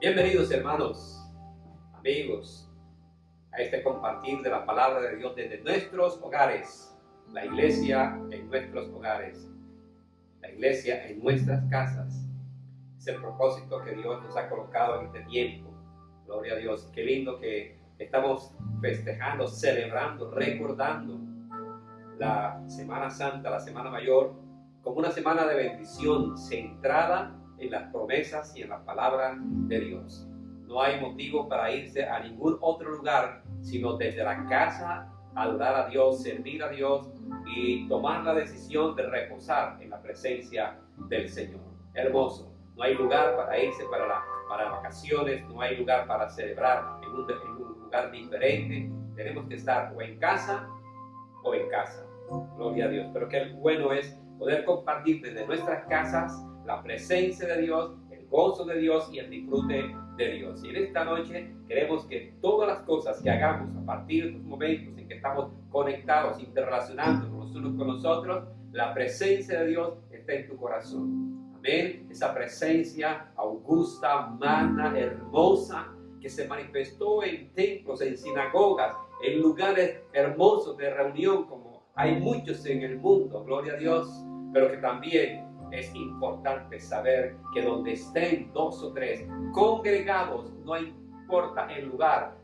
Bienvenidos hermanos, amigos, a este compartir de la palabra de Dios desde nuestros hogares, la iglesia en nuestros hogares, la iglesia en nuestras casas. Es el propósito que Dios nos ha colocado en este tiempo. Gloria a Dios, qué lindo que estamos festejando, celebrando, recordando la Semana Santa, la Semana Mayor, como una semana de bendición centrada en las promesas y en la palabra de Dios. No hay motivo para irse a ningún otro lugar, sino desde la casa, adorar a Dios, servir a Dios y tomar la decisión de reposar en la presencia del Señor. Hermoso. No hay lugar para irse para vacaciones, no hay lugar para celebrar en un lugar diferente. Tenemos que estar o en casa o en casa. Gloria a Dios. Pero qué bueno es poder compartir desde nuestras casas la presencia de Dios, el gozo de Dios y el disfrute de Dios. Y en esta noche queremos que todas las cosas que hagamos a partir de estos momentos en que estamos conectados, interrelacionándonos los unos con los otros, la presencia de Dios está en tu corazón. Amén. Esa presencia augusta, magna, hermosa, que se manifestó en templos, en sinagogas, en lugares hermosos de reunión como hay muchos en el mundo, gloria a Dios, pero que también es importante saber que donde estén dos o tres congregados, no importa el lugar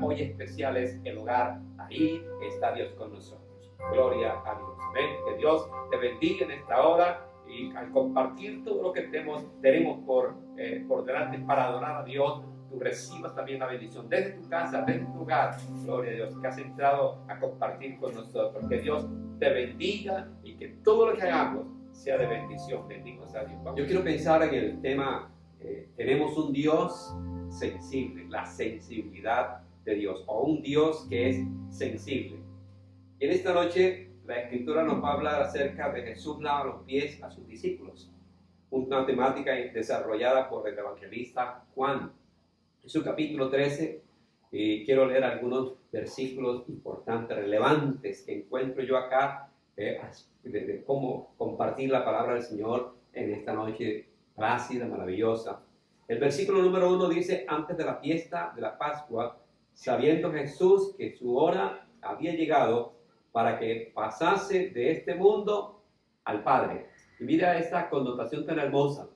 hoy especial es el lugar, ahí está Dios con nosotros. Gloria a Dios. Amén. Que Dios te bendiga en esta hora y al compartir todo lo que tenemos por delante para adorar a Dios, tú recibas también la bendición desde tu casa, desde tu hogar. Gloria a Dios, que has entrado a compartir con nosotros. Que Dios te bendiga y que todo lo que hagamos sea de bendición. Bendito sea Dios. Yo quiero pensar en el tema, tenemos un Dios sensible, la sensibilidad de Dios, o un Dios que es sensible. Y en esta noche la Escritura nos va a hablar acerca de Jesús lava los pies a sus discípulos, una temática desarrollada por el evangelista Juan. En su capítulo 13, quiero leer algunos versículos importantes, relevantes, que encuentro yo acá, de cómo compartir la palabra del Señor en esta noche plácida, maravillosa. El versículo número 1 dice: antes de la fiesta de la Pascua, sabiendo Jesús que su hora había llegado para que pasase de este mundo al Padre. Y mira esta connotación tan hermosa.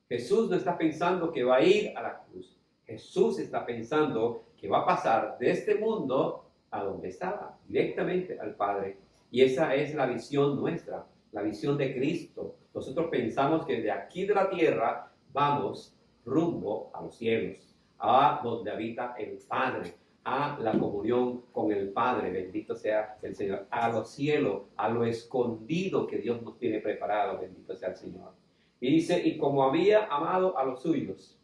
Jesús no está pensando que va a ir a la cruz. Jesús está pensando que va a pasar de este mundo a donde estaba, directamente al Padre. Y esa es la visión nuestra, la visión de Cristo. Nosotros pensamos que de aquí de la tierra vamos rumbo a los cielos, a donde habita el Padre, a la comunión con el Padre, bendito sea el Señor, a los cielos, a lo escondido que Dios nos tiene preparado, bendito sea el Señor. Y dice: y como había amado a los suyos,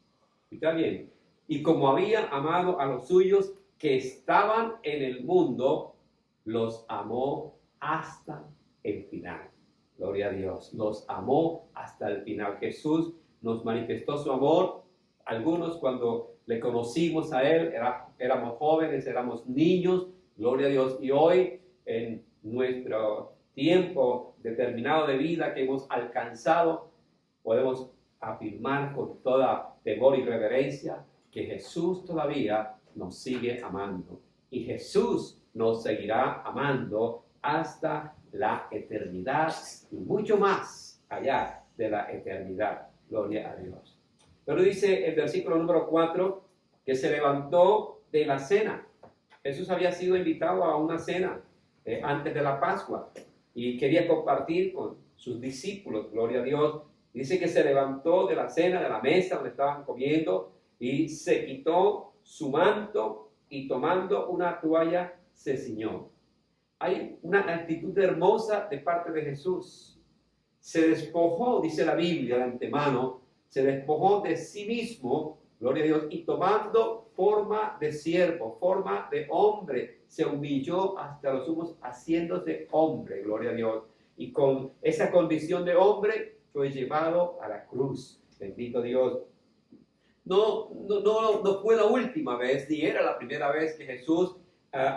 ¿está bien? Y como había amado a los suyos que estaban en el mundo, los amó hasta el final. Gloria a Dios. Los amó hasta el final. Jesús nos manifestó su amor. Algunos cuando le conocimos a Él, éramos jóvenes, éramos niños. Gloria a Dios. Y hoy, en nuestro tiempo determinado de vida que hemos alcanzado, podemos afirmar con toda temor y reverencia que Jesús todavía nos sigue amando. Y Jesús nos seguirá amando hasta la eternidad y mucho más allá de la eternidad. Gloria a Dios. Pero dice el versículo número 4 que se levantó de la cena. Jesús había sido invitado a una cena antes de la Pascua y quería compartir con sus discípulos. Gloria a Dios. Dice que se levantó de la cena, de la mesa donde estaban comiendo, y se quitó su manto y tomando una toalla se ciñó. Hay una actitud hermosa de parte de Jesús. Se despojó, dice la Biblia de antemano, se despojó de sí mismo, gloria a Dios, y tomando forma de siervo, forma de hombre, se humilló hasta los sumos, haciéndose hombre, gloria a Dios. Y con esa condición de hombre fue llevado a la cruz. Bendito Dios. No fue la última vez, ni era la primera vez que Jesús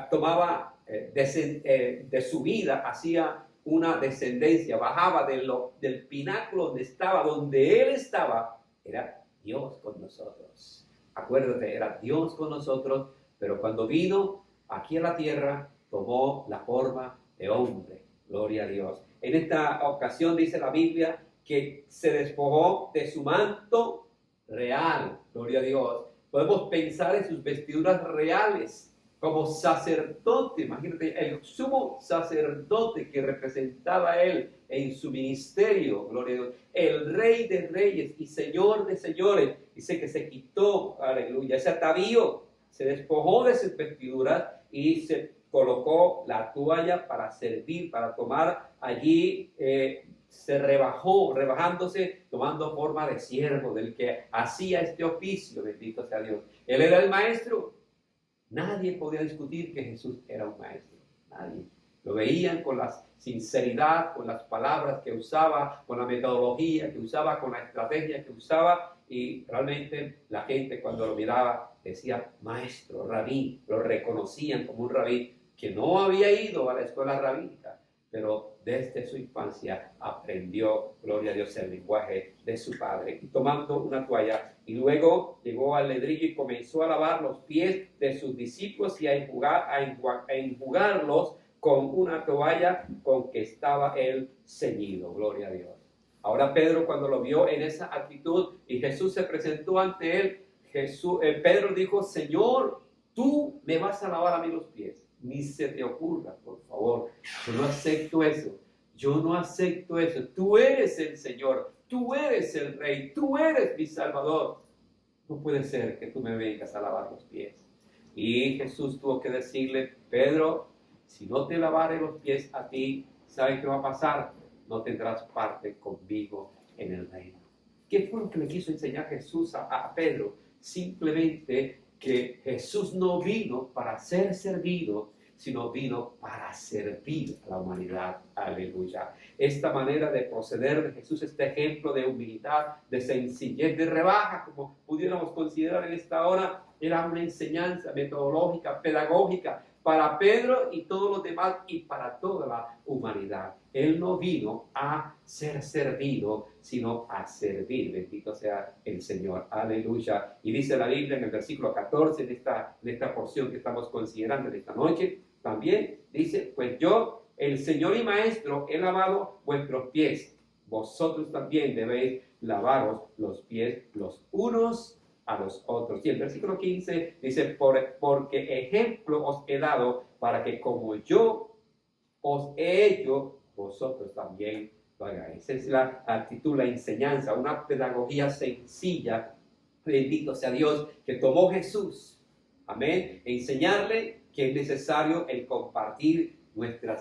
tomaba de su vida, hacía una descendencia, bajaba del pináculo donde Él estaba, era Dios con nosotros. Acuérdate, era Dios con nosotros, pero cuando vino aquí a la tierra, tomó la forma de hombre. Gloria a Dios. En esta ocasión dice la Biblia que se despojó de su manto real. Gloria a Dios. Podemos pensar en sus vestiduras reales como sacerdote. Imagínate, el sumo sacerdote que representaba a él en su ministerio. Gloria a Dios. El rey de reyes y señor de señores. Dice que se quitó, aleluya, ese atavío. Se despojó de sus vestiduras y se colocó la toalla para servir, para tomar allí, se rebajó, rebajándose, tomando forma de siervo, del que hacía este oficio, bendito sea Dios. Él era el maestro. Nadie podía discutir que Jesús era un maestro. Nadie. Lo veían con la sinceridad, con las palabras que usaba, con la metodología que usaba, con la estrategia que usaba, y realmente la gente cuando lo miraba decía maestro, rabí, lo reconocían como un rabí que no había ido a la escuela rabínica, pero desde su infancia aprendió, gloria a Dios, el lenguaje de su padre. Y tomando una toalla, y luego llegó al ledrillo y comenzó a lavar los pies de sus discípulos y a enjugarlos con una toalla con que estaba él ceñido, gloria a Dios. Ahora Pedro, cuando lo vio en esa actitud y Jesús se presentó ante él, Pedro dijo: Señor, tú me vas a lavar a mí los pies. Ni se te ocurra, por favor. Yo no acepto eso. Yo no acepto eso. Tú eres el Señor. Tú eres el Rey. Tú eres mi Salvador. No puede ser que tú me vengas a lavar los pies. Y Jesús tuvo que decirle: Pedro, si no te lavaré los pies a ti, ¿sabes qué va a pasar? No tendrás parte conmigo en el reino. ¿Qué fue lo que le quiso enseñar Jesús a Pedro? Simplemente que Jesús no vino para ser servido, sino vino para servir a la humanidad. Aleluya. Esta manera de proceder de Jesús, este ejemplo de humildad, de sencillez, de rebaja, como pudiéramos considerar en esta hora, era una enseñanza metodológica, pedagógica, para Pedro y todos los demás y para toda la humanidad. Él no vino a ser servido, sino a servir. Bendito sea el Señor. Aleluya. Y dice la Biblia en el versículo 14 de esta porción que estamos considerando en esta noche, también dice: pues yo, el Señor y Maestro, he lavado vuestros pies. Vosotros también debéis lavaros los pies los unos a los otros. Y el versículo 15 dice: porque ejemplo os he dado para que como yo os he hecho, vosotros también lo hagáis. Esa es la actitud, la enseñanza, una pedagogía sencilla, bendito sea Dios, que tomó Jesús. Amén. Enseñarle que es necesario el compartir nuestro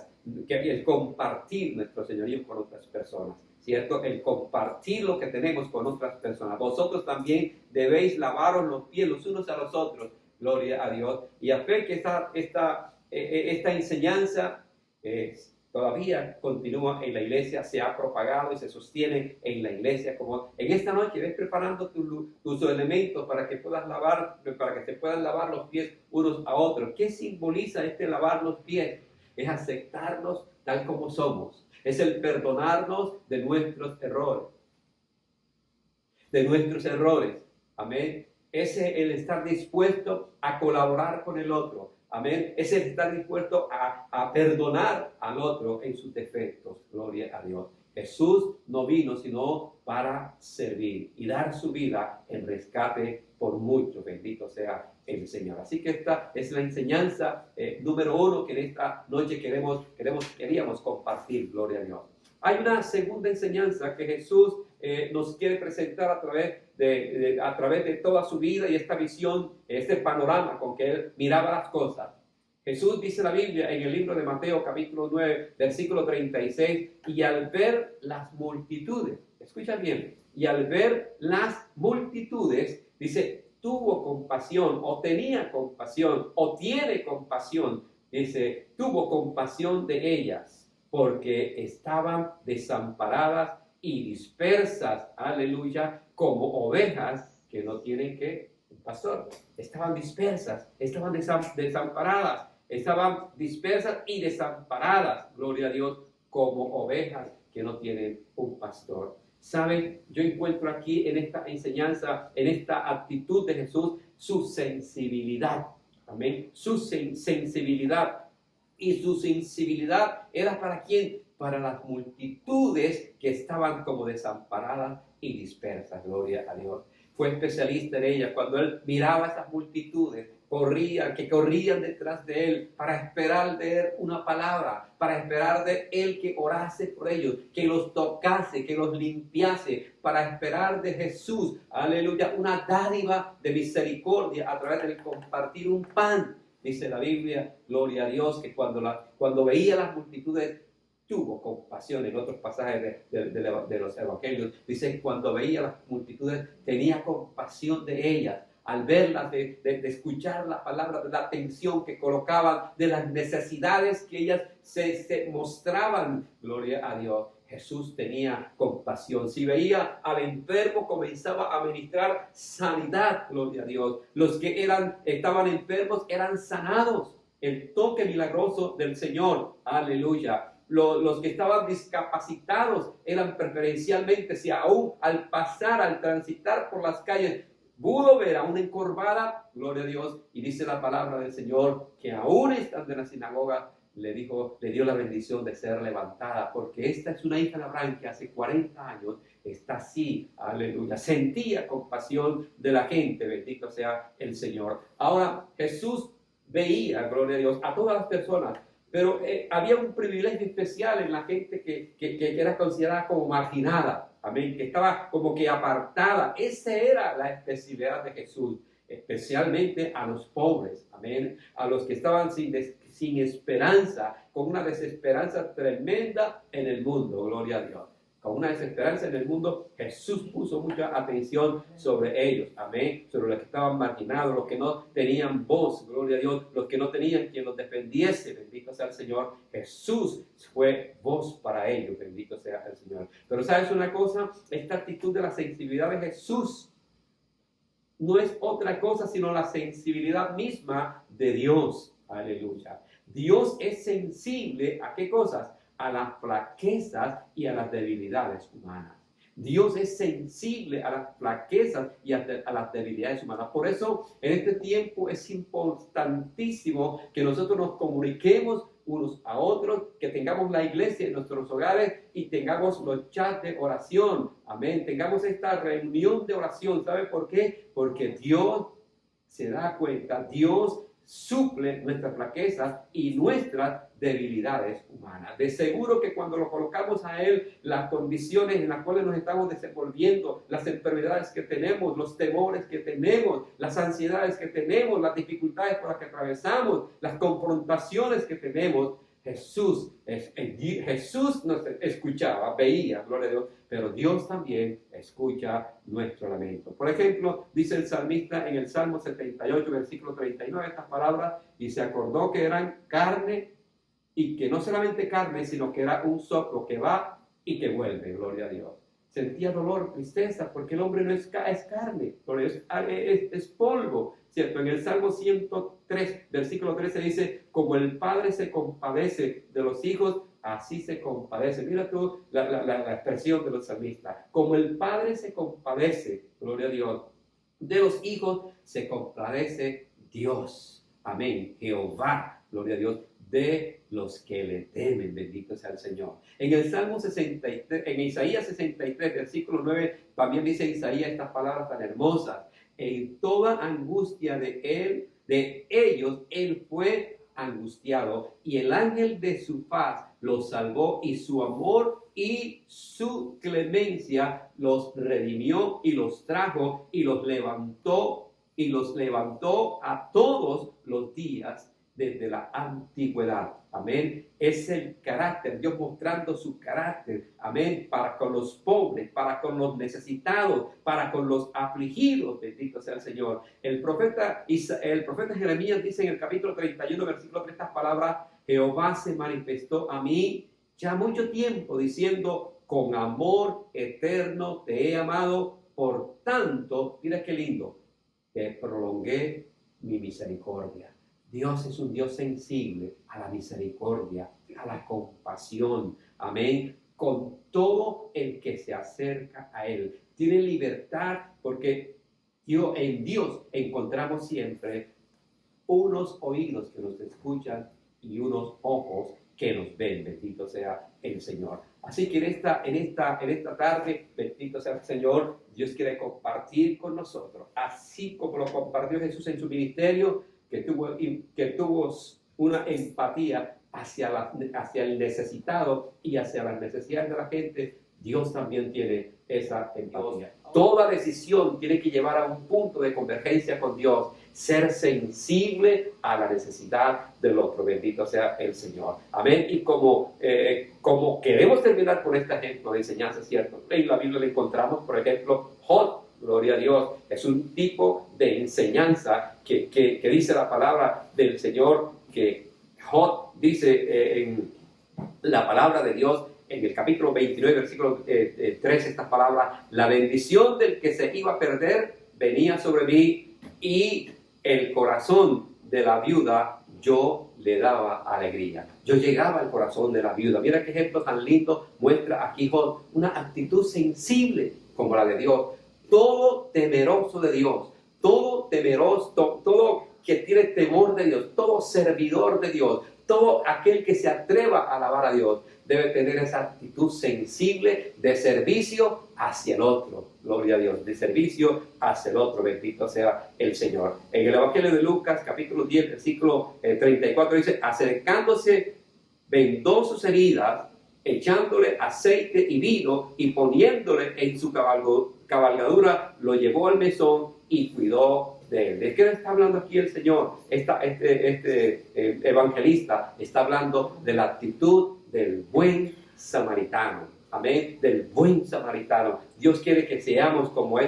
señorío con otras personas. ¿Cierto? El compartir lo que tenemos con otras personas. Vosotros también debéis lavaros los pies los unos a los otros. Gloria a Dios. Y a fe que esta enseñanza todavía continúa en la iglesia, se ha propagado y se sostiene en la iglesia. Como en esta noche ves preparando tus elementos para que puedas lavar, para que se puedan lavar los pies unos a otros. ¿Qué simboliza este lavar los pies? Es aceptarnos tal como somos. Es el perdonarnos de nuestros errores. Amén. Es el estar dispuesto a colaborar con el otro. Amén. Es el estar dispuesto a perdonar al otro en sus defectos. Gloria a Dios. Jesús no vino sino para servir y dar su vida en rescate por muchos. Bendito sea el Señor. Así que esta es la enseñanza número 1 que en esta noche queríamos compartir. Gloria a Dios. Hay una segunda enseñanza que Jesús nos quiere presentar a través de toda su vida y esta visión, este panorama con que él miraba las cosas. Jesús dice la Biblia en el libro de Mateo capítulo 9, versículo 36, y al ver las multitudes, escucha bien, y al ver las multitudes, dice, tuvo compasión, o tenía compasión, o tiene compasión, dice, tuvo compasión de ellas, porque estaban desamparadas y dispersas, aleluya, como ovejas que no tienen un pastor. Estaban dispersas, estaban desamparadas, estaban dispersas y desamparadas, gloria a Dios, como ovejas que no tienen un pastor. ¿Saben? Yo encuentro aquí en esta enseñanza, en esta actitud de Jesús, su sensibilidad. Amén. Su sensibilidad. Y su sensibilidad era ¿para quién? Para las multitudes que estaban como desamparadas y dispersas. Gloria a Dios. Fue especialista en ella. Cuando él miraba a esas multitudes, que corrían detrás de él para esperar de él una palabra, para esperar de él que orase por ellos, que los tocase, que los limpiase, para esperar de Jesús, aleluya, una dádiva de misericordia a través del compartir un pan. Dice la Biblia, gloria a Dios, que cuando veía las multitudes tuvo compasión. En otros pasajes de los evangelios dice, cuando veía las multitudes tenía compasión de ellas, al verlas, de escuchar la palabra, de la atención que colocaban, de las necesidades que ellas se mostraban. Gloria a Dios. Jesús tenía compasión. Si veía al enfermo, comenzaba a ministrar sanidad. Gloria a Dios. Los que estaban enfermos eran sanados. El toque milagroso del Señor. Aleluya. Los que estaban discapacitados eran preferencialmente, si aún al pasar, al transitar por las calles, pudo ver a una encorvada, gloria a Dios, y dice la palabra del Señor que aún estando en la sinagoga, le dio la bendición de ser levantada, porque esta es una hija de Abraham que hace 40 años está así, aleluya, sentía compasión de la gente, bendito sea el Señor. Ahora Jesús veía, gloria a Dios, a todas las personas, pero había un privilegio especial en la gente que era considerada como marginada, amén, que estaba como que apartada. Esa era la especialidad de Jesús, especialmente a los pobres, amén, a los que estaban sin esperanza, con una desesperanza tremenda en el mundo, gloria a Dios. Con una desesperanza en el mundo, Jesús puso mucha atención sobre ellos, amén, sobre los que estaban marginados, los que no tenían voz, gloria a Dios, los que no tenían quien los defendiese, bendito sea el Señor. Jesús fue voz para ellos, bendito sea el Señor. Pero ¿sabes una cosa? Esta actitud de la sensibilidad de Jesús no es otra cosa sino la sensibilidad misma de Dios, aleluya. Dios es sensible ¿a qué cosas? A las flaquezas y a las debilidades humanas. Dios es sensible a las flaquezas y a las debilidades humanas. Por eso, en este tiempo es importantísimo que nosotros nos comuniquemos unos a otros, que tengamos la iglesia en nuestros hogares y tengamos los chats de oración. Amén. Tengamos esta reunión de oración. ¿Sabe por qué? Porque Dios se da cuenta, Dios suple nuestras flaquezas y nuestras debilidades humanas. De seguro que cuando lo colocamos a Él, las condiciones en las cuales nos estamos desenvolviendo, las enfermedades que tenemos, los temores que tenemos, las ansiedades que tenemos, las dificultades por las que atravesamos, las confrontaciones que tenemos, Jesús nos escuchaba, veía, gloria a Dios, pero Dios también escucha nuestro lamento. Por ejemplo, dice el salmista en el Salmo 78, versículo 39, estas palabras, y se acordó que eran carne, y que no solamente carne, sino que era un soplo que va y que vuelve, gloria a Dios. Sentía dolor, tristeza, porque el hombre no es carne, es polvo, ¿cierto? En el Salmo 103, versículo 13 dice, como el Padre se compadece de los hijos, así se compadece. Mira tú la expresión de los salmistas. Como el Padre se compadece, gloria a Dios, de los hijos, se compadece Dios. Amén. Jehová, gloria a Dios, de los que le temen, bendito sea el Señor. En el Salmo 63, en Isaías 63, versículo 9, también dice Isaías estas palabras tan hermosas. En toda angustia de ellos, él fue angustiado, y el ángel de su paz los salvó, y su amor y su clemencia los redimió y los trajo y los levantó a todos los días desde la antigüedad. Amén. Es el carácter, Dios mostrando su carácter. Amén. Para con los pobres, para con los necesitados, para con los afligidos. Bendito sea el Señor. El profeta Jeremías dice en el capítulo 31, versículo 3, estas palabras: Jehová se manifestó a mí ya mucho tiempo, diciendo, con amor eterno te he amado, por tanto, mira qué lindo, te prolongué mi misericordia. Dios es un Dios sensible a la misericordia, a la compasión. Amén. con todo el que se acerca a Él. Tiene libertad porque en Dios encontramos siempre unos oídos que nos escuchan y unos ojos que nos ven. Bendito sea el Señor. Así que en esta tarde, bendito sea el Señor, Dios quiere compartir con nosotros, así como lo compartió Jesús en su ministerio, que tuvo una empatía hacia el necesitado y hacia las necesidades de la gente. Dios también tiene esa empatía. Toda decisión tiene que llevar a un punto de convergencia con Dios, ser sensible a la necesidad del otro. Bendito sea el Señor. Amén. Y como queremos terminar con este ejemplo de enseñanza, ¿cierto? En la Biblia le encontramos, por ejemplo, Job. Gloria a Dios. Es un tipo de enseñanza que dice la palabra del Señor, que Job dice en la palabra de Dios, en el capítulo 29, versículo 3, estas palabras: la bendición del que se iba a perder venía sobre mí, y el corazón de la viuda yo le daba alegría. Yo llegaba al corazón de la viuda. Mira qué ejemplo tan lindo muestra aquí Job, una actitud sensible como la de Dios, todo temeroso de Dios, todo que tiene temor de Dios, todo servidor de Dios, todo aquel que se atreva a alabar a Dios, debe tener esa actitud sensible de servicio hacia el otro. Gloria a Dios, de servicio hacia el otro. Bendito sea el Señor. En el Evangelio de Lucas, capítulo 10, versículo 34, dice: acercándose, vendó sus heridas, echándole aceite y vino, y poniéndole en su cabalgadura, lo llevó al mesón y cuidó de él. ¿De qué está hablando aquí el Señor? Este evangelista está hablando de la actitud del buen samaritano. Amén. Del buen samaritano. Dios quiere que seamos como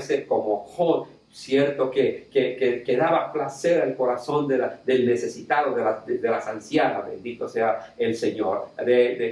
Job, cierto, que daba placer al corazón del necesitado, de las ancianas. Bendito sea el Señor.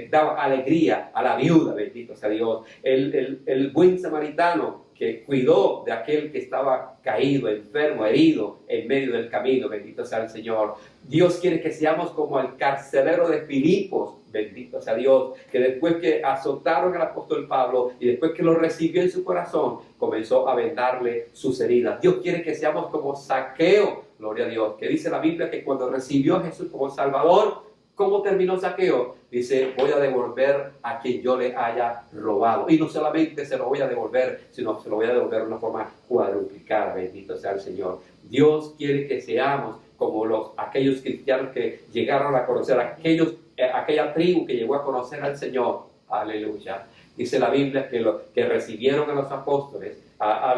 Daba alegría a la viuda. Bendito sea Dios. El buen samaritano que cuidó de aquel que estaba caído, enfermo, herido en medio del camino. Bendito sea el Señor. Dios quiere que seamos como el carcelero de Filipos. Bendito sea Dios, que después que azotaron al apóstol Pablo y después que lo recibió en su corazón, comenzó a vendarle sus heridas. Dios quiere que seamos como Zaqueo, gloria a Dios, que dice la Biblia que cuando recibió a Jesús como Salvador, ¿cómo terminó Zaqueo? Dice: voy a devolver a quien yo le haya robado. Y no solamente se lo voy a devolver, sino se lo voy a devolver de una forma cuadruplicada. Bendito sea el Señor. Dios quiere que seamos como aquellos cristianos que llegaron a conocer, aquella tribu que llegó a conocer al Señor. Aleluya. Dice la Biblia que recibieron a los apóstoles, a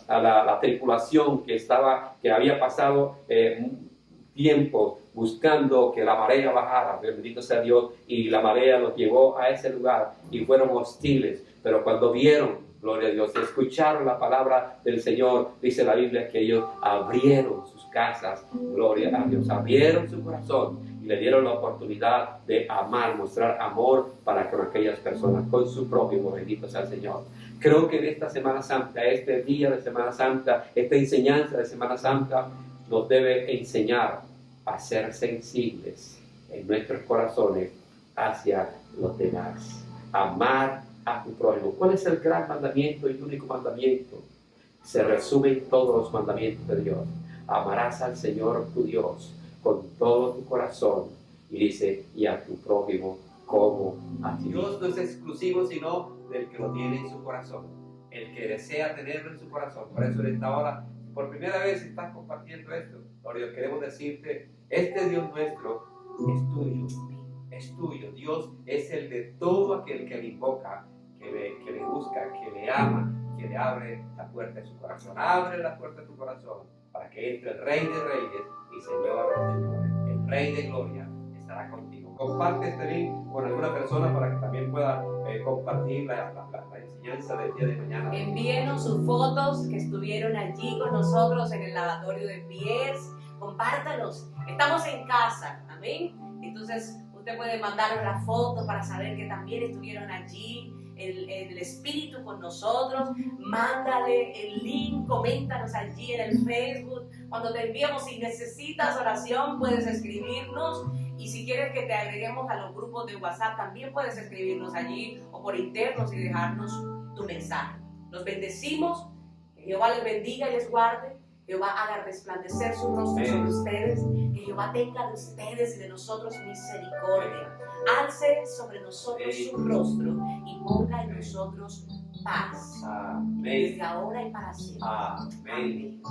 la tripulación que había pasado tiempo buscando que la marea bajara. Bendito sea Dios. Y la marea los llevó a ese lugar y fueron hostiles. Pero cuando vieron, gloria a Dios, escucharon la palabra del Señor, dice la Biblia que ellos abrieron sus casas, gloria a Dios, abrieron su corazón y le dieron la oportunidad de amar, mostrar amor para con aquellas personas, con su prójimo. Bendito sea el Señor. Creo que en esta Semana Santa, este día de Semana Santa, esta enseñanza de Semana Santa nos debe enseñar a ser sensibles en nuestros corazones hacia los demás. Amar a tu prójimo. ¿Cuál es el gran mandamiento y el único mandamiento? Se resume en todos los mandamientos de Dios. Amarás al Señor tu Dios con todo tu corazón, y dice, y a tu prójimo como a ti. Dios no es exclusivo sino del que lo tiene en su corazón, el que desea tenerlo en su corazón. Por eso en esta hora, por primera vez estás compartiendo esto. Ahora queremos decirte, este Dios nuestro es tuyo. Es tuyo. Dios es el de todo aquel que le invoca, que le busca, que le ama, que le abre la puerta de su corazón. Abre la puerta de tu corazón para que entre el Rey de Reyes y Señor de Señores. El Rey de Gloria estará contigo. Comparte este link con alguna persona para que también pueda compartir la enseñanza del día de mañana. Envíenos sus fotos que estuvieron allí con nosotros en el lavatorio de pies. Compártanos. Estamos en casa. Amén. Entonces, usted puede mandarnos las fotos para saber que también estuvieron allí, el Espíritu con nosotros. Mándale el link, coméntanos allí en el Facebook. Cuando te enviemos, si necesitas oración, puedes escribirnos Y si quieres que te agreguemos a los grupos de WhatsApp, también puedes escribirnos allí o por internos y dejarnos tu mensaje. Los bendecimos, que Jehová les bendiga y les guarde, Jehová haga resplandecer su rostro sobre ustedes, que Jehová tenga de ustedes y de nosotros misericordia, alce sobre nosotros su rostro y ponga en nosotros paz, Amén. desde ahora y para siempre. Amén.